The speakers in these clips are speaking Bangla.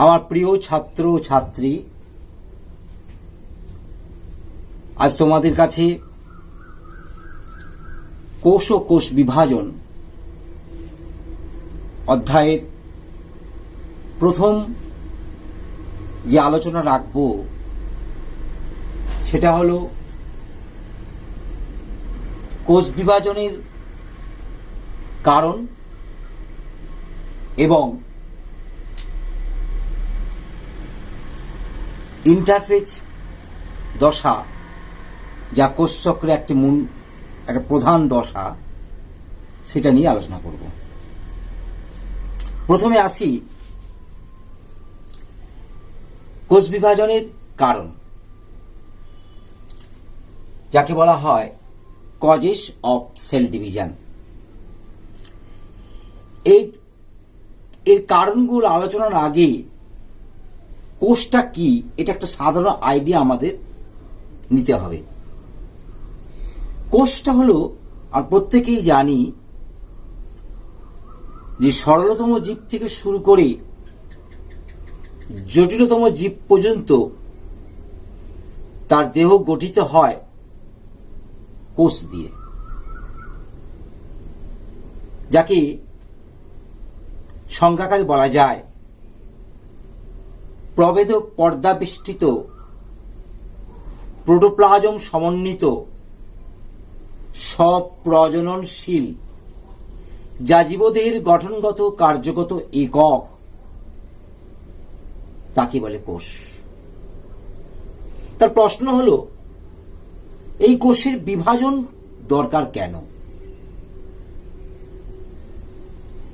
আমার প্রিয় ছাত্র ও ছাত্রী, আজ তোমাদের কাছে কোষ ও কোষ বিভাজন অধ্যায়ের প্রথম যে আলোচনা রাখব সেটা হলো কোষ বিভাজনের কারণ এবং ইন্টারফেজ দশা, যা কোষচক্রে একটা প্রধান দশা, সেটা নিয়ে আলোচনা করব। প্রথমে আসি কোষ বিভাজনের কারণ, যাকে বলা হয় কজেস অফ সেল ডিভিশন। এর কারণগুলো আলোচনার আগে কোষটা কি, এটা একটা সাধারণ আইডিয়া আমাদের নিতে হবে। কোষটা হলো, আর প্রত্যেকেই জানি যে সরলতম জীব থেকে শুরু করে জটিলতম জীব পর্যন্ত তার দেহ গঠিত হয় কোষ দিয়ে, যাকে সংখ্যাকারে বলা যায় প্রবেদক পর্দাবেষ্টিত প্রোটোপ্লাজম সমন্বিত স্বপ্রজননশীল যা জীবদেহের গঠনগত কার্যগত একক, তাকে বলে কোষ। তার প্রশ্ন হলো, এই কোষের বিভাজন দরকার কেন?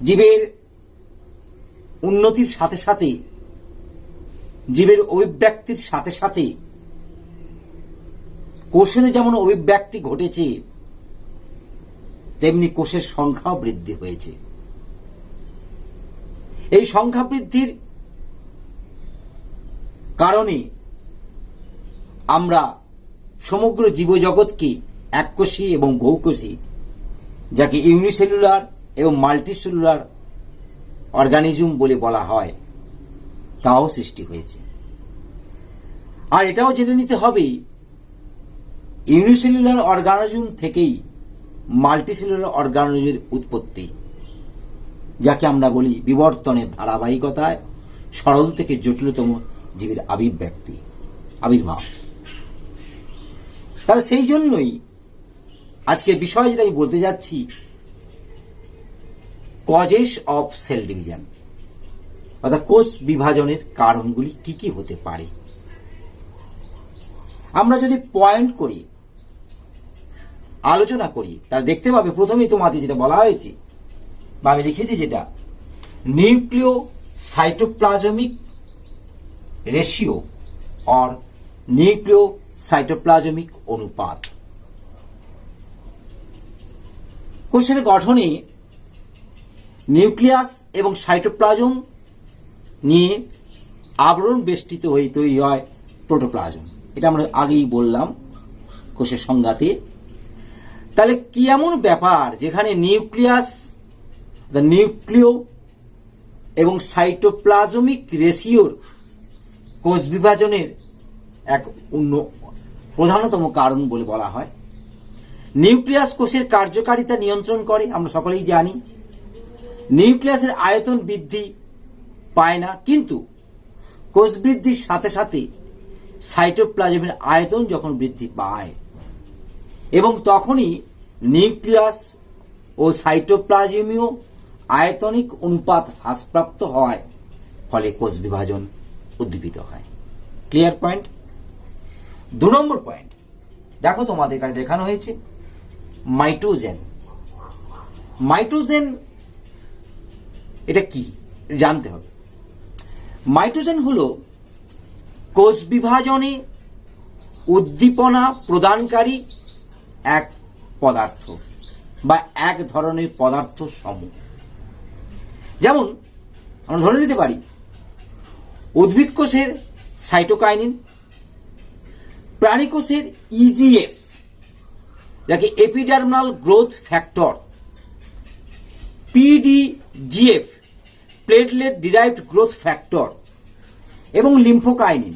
জীবের উন্নতির সাথে সাথে, জীবের অভিব্যক্তির সাথে সাথে কোষের যেমন অভিব্যক্তি ঘটেছে, তেমনি কোষের সংখ্যাও বৃদ্ধি হয়েছে। এই সংখ্যা বৃদ্ধির কারণে আমরা সমগ্র জীবজগৎকে এককোষী এবং বহুকোষী, যাকে ইউনিসেলুলার এবং মাল্টিসেলুলার অর্গানিজম বলে বলা হয়, তাও সৃষ্টি হয়েছে। আর এটাও জেনে নিতে হবে, ইউনিসেলুলার অর্গানিজম থেকেই মাল্টিসেলুলার অর্গানিজমের উৎপত্তি, যাকে আমরা বলি বিবর্তনের ধারাবাহিকতায় সরল থেকে জটিলতম জীবের আবির্ভাব। তাহলে সেই জন্যই আজকের বিষয় যেটা আমি বলতে যাচ্ছি, কজেস অফ সেল ডিভিশন, অর্থাৎ কোষ বিভাজনের কারণগুলি কি কি হতে পারে। আমরা যদি পয়েন্ট করি, আলোচনা করি, তাহলে দেখতে পাবে প্রথমেই তোমাদের যেটা বলা হয়েছে বা আমি লিখেছি, যেটা নিউক্লিয় সাইটোপ্লাজমিক রেশিও অর নিউক্লিয় সাইটোপ্লাজমিক অনুপাত। কোষের গঠনে নিউক্লিয়াস এবং সাইটোপ্লাজম নিয়ে আবরণ বেষ্টিত হয়ে তৈরি হয় প্রোটোপ্লাজম। এটা আমরা আগেই বললাম কোষের সংজ্ঞাতে। তাহলে কি এমন ব্যাপার যেখানে নিউক্লিয়াস, নিউক্লিয় এবং সাইটোপ্লাজমিক রেশিওর কোষ বিভাজনের এক প্রধানতম কারণ বলে বলা হয়। নিউক্লিয়াস কোষের কার্যকারিতা নিয়ন্ত্রণ করে, আমরা সকলেই জানি। নিউক্লিয়াসের আয়তন বৃদ্ধি পায় না, কিন্তু কোষ বৃদ্ধির সাথে সাথে সাইটোপ্লাজমের আয়তন যখন বৃদ্ধি পায়, এবং তখনই নিউক্লিয়াস ও সাইটোপ্লাজমীয় আয়তনিক অনুপাত হ্রাসপ্রাপ্ত হয়, ফলে কোষ বিভাজন উদ্দীপিত হয়। Clear point. 2 নম্বর পয়েন্ট, দেখো তোমাদের কাছে দেখানো হয়েছে মাইটোজেন। মাইটোজেন এটা কি জানতে হবে। মাইটোজেন হলো কোষ বিভাজনে উদ্দীপনা প্রদানকারী এক পদার্থ বা এক ধরনের পদার্থ সমূহ। যেমন আমরা ধরে নিতে পারি উদ্ভিদ কোষের সাইটোকাইনিন, প্রাণী কোষের ইজিএফ, যাকে epidermal growth factor, PDGF platelet derived growth factor, এবং লিম্ফোকাইনিন,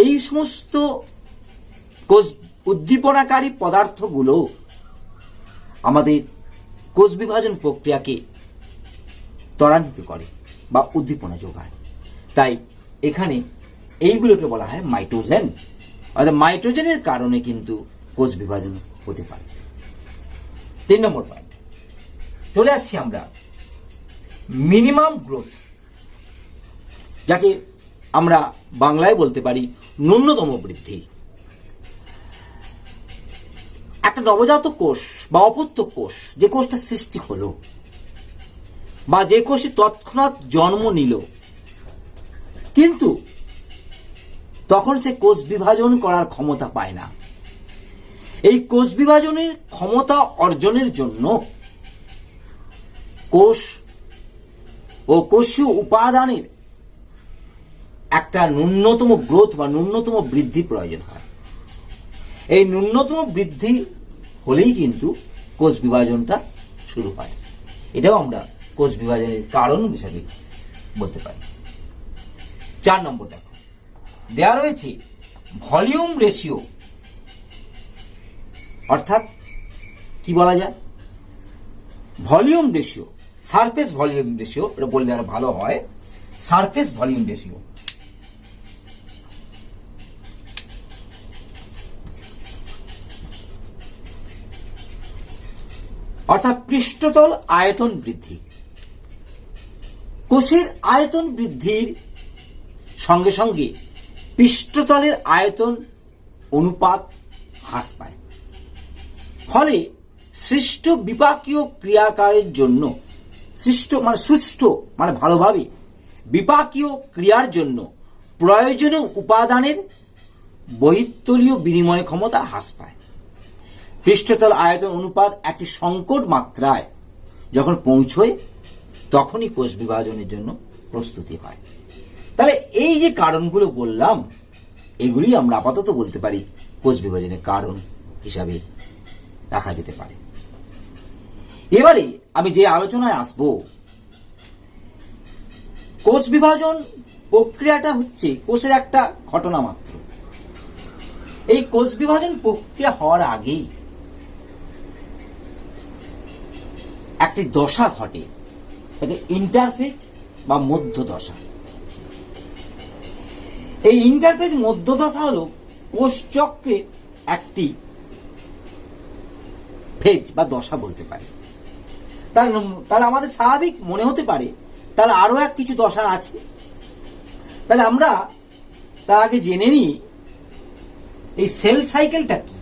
এই সমস্ত কোষ উদ্দীপনাকারী পদার্থগুলো আমাদের কোষ বিভাজন প্রক্রিয়াকে ত্বরান্বিত করে বা উদ্দীপনা যোগায়। তাই এখানে এইগুলোকে বলা হয় মাইটোজেন। অর্থাৎ মাইটোজেনের কারণে কিন্তু কোষ বিভাজন হতে পারে। 3 নম্বর পয়েন্ট চলে আসছি আমরা মিনিমাম গ্রোথ, যাকে আমরা বাংলায় বলতে পারি ন্যূনতম বৃদ্ধি। একটা নবজাত কোষ বা অপত্য কোষ, যে কোষটা সৃষ্টি হলো বা যে কোষে তৎক্ষণাৎ জন্ম নিল, কিন্তু তখন সে কোষ বিভাজন করার ক্ষমতা পায় না। এই কোষ বিভাজনের ক্ষমতা অর্জনের জন্য কোষ ও কোষীয় উপাদানের একটা ন্যূনতম গ্রোথ বা ন্যূনতম বৃদ্ধি প্রয়োজন হয়। এই ন্যূনতম বৃদ্ধি হলেই কিন্তু কোষ বিভাজনটা শুরু হয়। এটাও আমরা কোষ বিভাজনের কারণ হিসাবে বলতে পারি। 4 নম্বর দেখো, দেয়া রয়েছে ভলিউম রেশিও, অর্থাৎ কি বলা যায়, volume ratio, surface volume ratio, এটা বললে আরো ভালো হয়। সারফেস ভলিউম রেশিও অর্থাৎ পৃষ্ঠতল আয়তন বৃদ্ধি। কোষের আয়তন বৃদ্ধির সঙ্গে সঙ্গে পৃষ্ঠতলের আয়তন অনুপাত হ্রাস পায়। ফলে সৃষ্ট বিপাকীয় ক্রিয়াকারের জন্য, সুষ্ঠু মানে ভালোভাবে বিপাকীয় ক্রিয়ার জন্য প্রয়োজনীয় উপাদানের বহিঃতলীয় বিনিময় ক্ষমতা হ্রাস পায়। পৃষ্ঠতল আয়তন অনুপাত একটি সংকট মাত্রায় যখন পৌঁছয়, তখনই কোষ বিভাজনের জন্য প্রস্তুতি হয়। তাহলে এই যে কারণগুলো বললাম, এগুলি আমরা আপাতত বলতে পারি কোষ বিভাজনের কারণ হিসাবে রাখা যেতে পারে। এবারে আমি যে আলোচনায় আসব, কোষ বিভাজন প্রক্রিয়াটা হচ্ছে কোষের একটা ঘটনা মাত্র। এই কোষ বিভাজন প্রক্রিয়া হওয়ার আগেই একটি দশা ঘটে, ইন্টারফেজ বা মধ্য দশা। এই ইন্টারফেজ মধ্য দশা হলো কোষ চক্রে একটি ফেজ বা দশা বলতে পারে। তাহলে আমাদের স্বাভাবিক মনে হতে পারে তাহলে আরো কিছু দশা আছে। তাহলে আমরা তার আগে জেনে নিই এই সেল সাইকেলটা কি।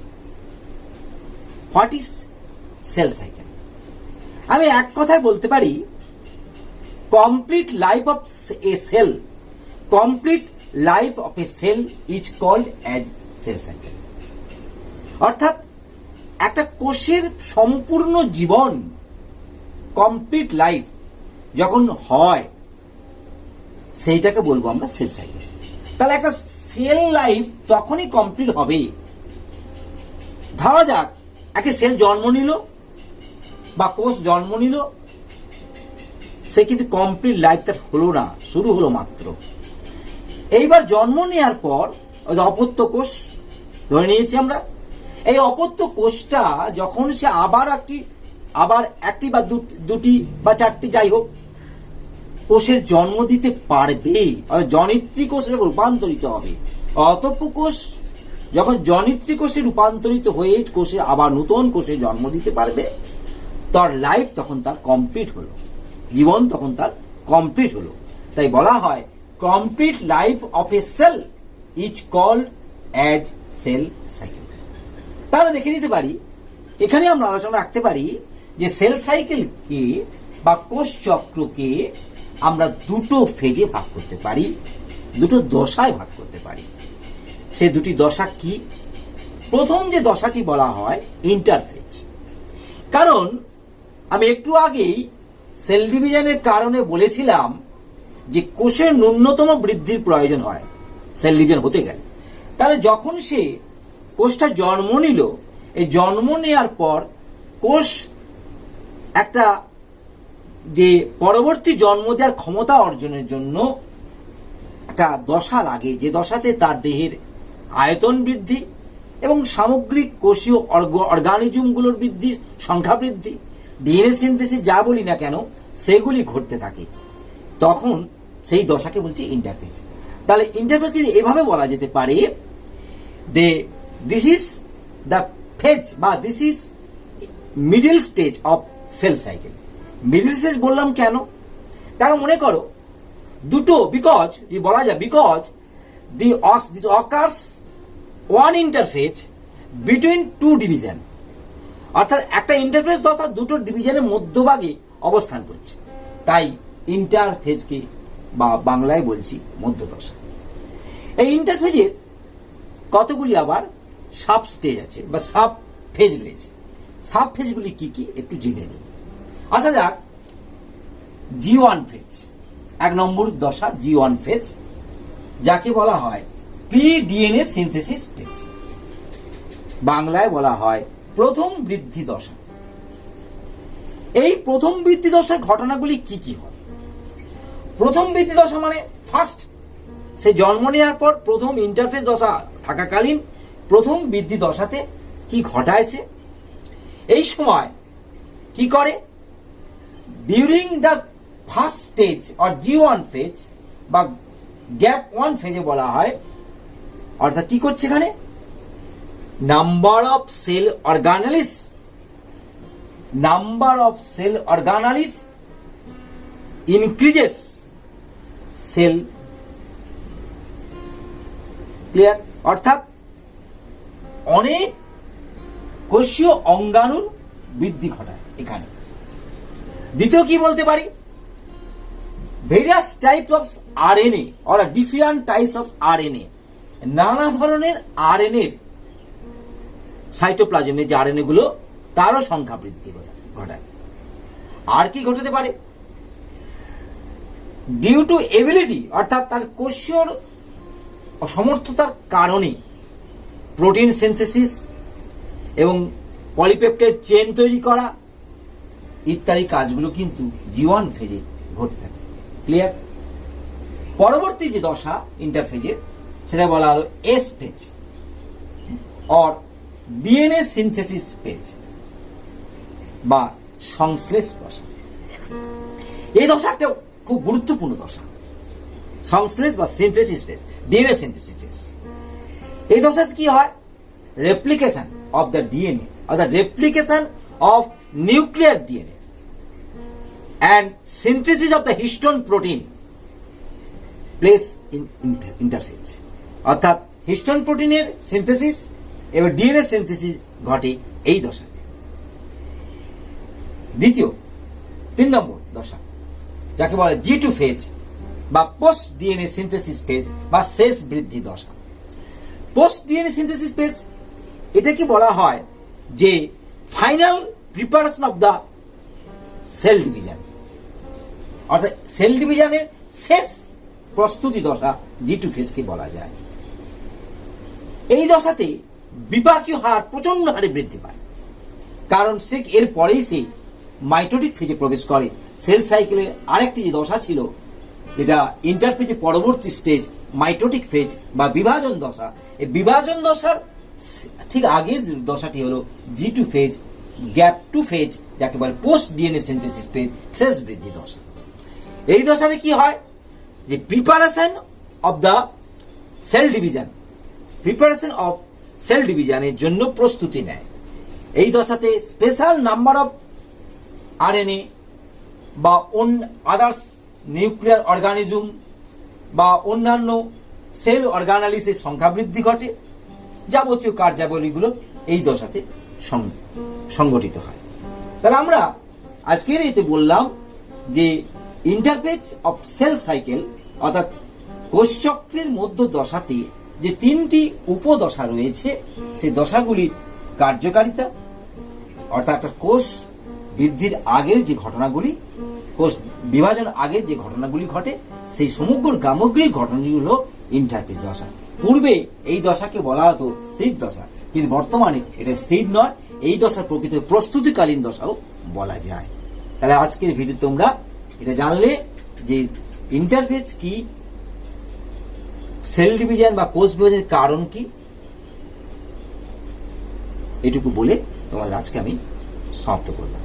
What is cell cycle? আমি এক কথায় বলতে পারি, complete life of a cell, complete life of a cell is called as cell cycle. অর্থাৎ একটা কোষের সম্পূর্ণ জীবন, কমপ্লিট লাইফ যখন হয়, সেইটাকে বলবো আমরা সেল সাইকেল। তাহলে একটা সেল লাইফ তখনই কমপ্লিট হবে, ধরা যাক একটা সেল জন্ম নিল বা কোষ জন্ম নিল, সে কিন্তু কমপ্লিট লাইফ তার হলো না, শুরু হলো মাত্র। এইবার জন্ম নেওয়ার পর অপত্য কোষ ধরে নিয়েছি আমরা। এই অপত্য কোষটা যখন সে আবার একটি বা দুটি বা চারটি, যাই হোক, কোষের জন্ম দিতে পারবে, জনিত্রী কোষে যখন রূপান্তরিত হবে, অতঃপর কোষ যখন জনিত্রী কোষে রূপান্তরিত হয়ে কোষে আবার নতুন কোষে জন্ম দিতে পারবে, তার লাইফ তখন তার কমপ্লিট হলো, জীবন তখন তার কমপ্লিট হলো। তাই বলা হয় complete life of a cell is called as cell cycle. তাহলে দেখে নিতে পারি, এখানে আমরা আলোচনা রাখতে পারি যে সেল সাইকেলকে বা কোষ চক্রকে আমরা দুটো ফেজে ভাগ করতে পারি, দুটো দশায় ভাগ করতে পারি। সে দুটি দশা কি? প্রথম যে দশাটি বলা হয় ইন্টারফেজ। কারণ আমি একটু আগেই সেল ডিভিশনের কারণে বলেছিলাম যে কোষের ন্যূনতম বৃদ্ধির প্রয়োজন হয় সেল ডিভিশন হতে গেলে। তাহলে যখন সে কোষটা জন্ম নিল, এই জন্ম নেওয়ার পর কোষ একটা যে পরবর্তী জন্ম দেওয়ার ক্ষমতা অর্জনের জন্য একটা দশা লাগে, যে দশাতে তার দেহের আয়তন বৃদ্ধি এবং সামগ্রিক কোষীয় অর্গানিজমগুলোর বৃদ্ধির সংখ্যা বৃদ্ধি, ডিএনএ সিনথেসিস যা বলি না কেন সেগুলি ঘটতে থাকে, তখন সেই দশাকে বলছি ইন্টারফেজ। তাহলে ইন্টারফেজ এভাবে বলা যেতে পারে যে দিস ইজ দ্য ফেজ বা this is middle stage of cell cycle. Middle stage বললাম কেন? তাকে মনে করো দুটো, বিকজ বলা যায় because this occurs one interphase between two division, অর্থাৎ একটা ইন্টারফেজ দশা দুটো ডিভিশনের মধ্যভাগে অবস্থান করছে, তাই ইন্টারফেজকে বা বাংলায় বলছি মধ্যদশা। এই ইন্টারফেজের কতগুলি আবার সাব স্টেজ আছে বা সাব ফেজ রয়েছে। সাব ফেজগুলি কি কি একটু জেনে নিই। আসা যাক G1 ফেজ, 1 নম্বর দশা G1 ফেজ, যাকে বলা হয় প্রি ডিএনএ সিনথেসিস ফেজ, বাংলায় বলা হয় প্রথম বৃদ্ধি দশা। এই প্রথম বৃদ্ধি দশার ঘটনাগুলি কি কি হয়? প্রথম বৃদ্ধি দশা মানে ফার্স্ট, সে জন্ম নেওয়ার পর প্রথম ইন্টারফেজ দশা থাকাকালীন প্রথম বৃদ্ধি দশাতে কি ঘটায় সে, এই সময় কি করে? During the first stage or G1 phase বা গ্যাপ 1 ফেজে বলা হয়, অর্থাৎ কি করছে এখানে? Number of cell organelles increases, cell clear, অর্থাৎ অনেক কোষীয় অঙ্গাণুর বৃদ্ধি ঘটায় এখানে। দ্বিতীয় কি বলতে পারি? Various types of RNA or different types of RNA, নানা ধরনের আরএনএ সাইটোপ্লাজমে যে আরএনএ গুলো তারও সংখ্যা বৃদ্ধি ঘটায়। আর কি ঘটতে পারে? ডিউ টু এবিলিটি, অর্থাৎ তার কোষীয় অসমর্থতার কারণে প্রোটিন সিনথেসিস এবং পলিপেপটাইড চেইন তৈরি করা ইত্যাদি কাজগুলো কিন্তু G1 ফেজে ঘটতে থাকে। ক্লিয়ার? পরবর্তী যে দশা ইন্টারফেজের সেটা বলা হলো S phase or DNA synthesis phase বা সংশ্লেষ দশা। এই দশা একটা খুব গুরুত্বপূর্ণ দশা, সংশ্লেষ বা সিনথেসিস ফেজ, ডিএনএ সিনথেসিস। এই দশাতে কি হয়? Replication of the DNA or the replication of nuclear DNA and synthesis of the histone protein plays in interphase, অর্থাৎ হিস্টোন প্রোটিনের সিনথেসিস এবং ডিএনএ সিনথেসিস ঘটে এই দশাতে। দ্বিতীয় 3 নম্বর দশা যাকে বলে G2 ফেজ বা পোস্ট ডিএনএ সিনথেসিস ফেজ বা শেষ বৃদ্ধি দশা। পোস্ট ডিএনএ সিনথেসিস ফেজ এটাকে বলা হয় যে final preparation of the cell division, অর্থাৎ সেল ডিভিশনের শেষ প্রস্তুতি দশা G2 ফেজকে বলা যায়। এই দশাতে বিপাকীয় হার প্রচন্ড হারে বৃদ্ধি পায়, কারণ সে এর পরেই সে মাইটোটিক ফেজে প্রবেশ করে। সেল সাইকেলের আরেকটি যে দশা ছিল এটা ইন্টারফেজে পরবর্তী স্টেজ মাইটোটিক ফেজ বা বিভাজন দশা। এই বিভাজন দশার ঠিক আগের দশাটি হলো G2 ফেজ, গ্যাপ 2 ফেজ, যাকে বলে পোস্ট ডিএনএ সিনথেসিস ফেজ, শেষ বৃদ্ধি দশা। এই দশাতে কি হয়? যে preparation of the cell division, preparation of cell ডিভিশনের জন্য প্রস্তুতি নেয়। এই দশাতে স্পেশাল নাম্বার অফ আরএনএ বা আদার্স নিউক্লিয়ার অর্গানিজম বা অন্যান্য সেল অর্গানালিসের সংখ্যা বৃদ্ধি ঘটে। যাবতীয় কার্যাবলীগুলো এই দশাতে সংগঠিত হয়। তাহলে আমরা আজকের এতে বললাম যে ইন্টারফেজ অফ সেল সাইকেল অর্থাৎ কোষচক্রের মধ্য দশাতে যে 3টি উপদশা রয়েছে সেই দশাগুলির কার্যকারিতা, অর্থাৎ একটা কোষ বৃদ্ধির আগের যে ঘটনাগুলি, কোষ বিভাজন আগের যে ঘটনাগুলি ঘটে সেই সমগ্র সামগ্রিক ঘটনাগুলি হলো ইন্টারফেজ দশা। পূর্বে এই দশাকে বলা হতো স্থির দশা, কিন্তু বর্তমানে এটা স্থির নয়, এই দশা প্রকৃত প্রস্তুতিকালীন দশাও বলা যায়। তাহলে আজকের ভিডিও তোমরা এটা জানলে যে ইন্টারফেজ কি, সেল ডিভিশন বা কোষ বিভাজনের কারণ কি, এটুকু বলে তোমাদের আজকে আমি সমাপ্ত করলাম।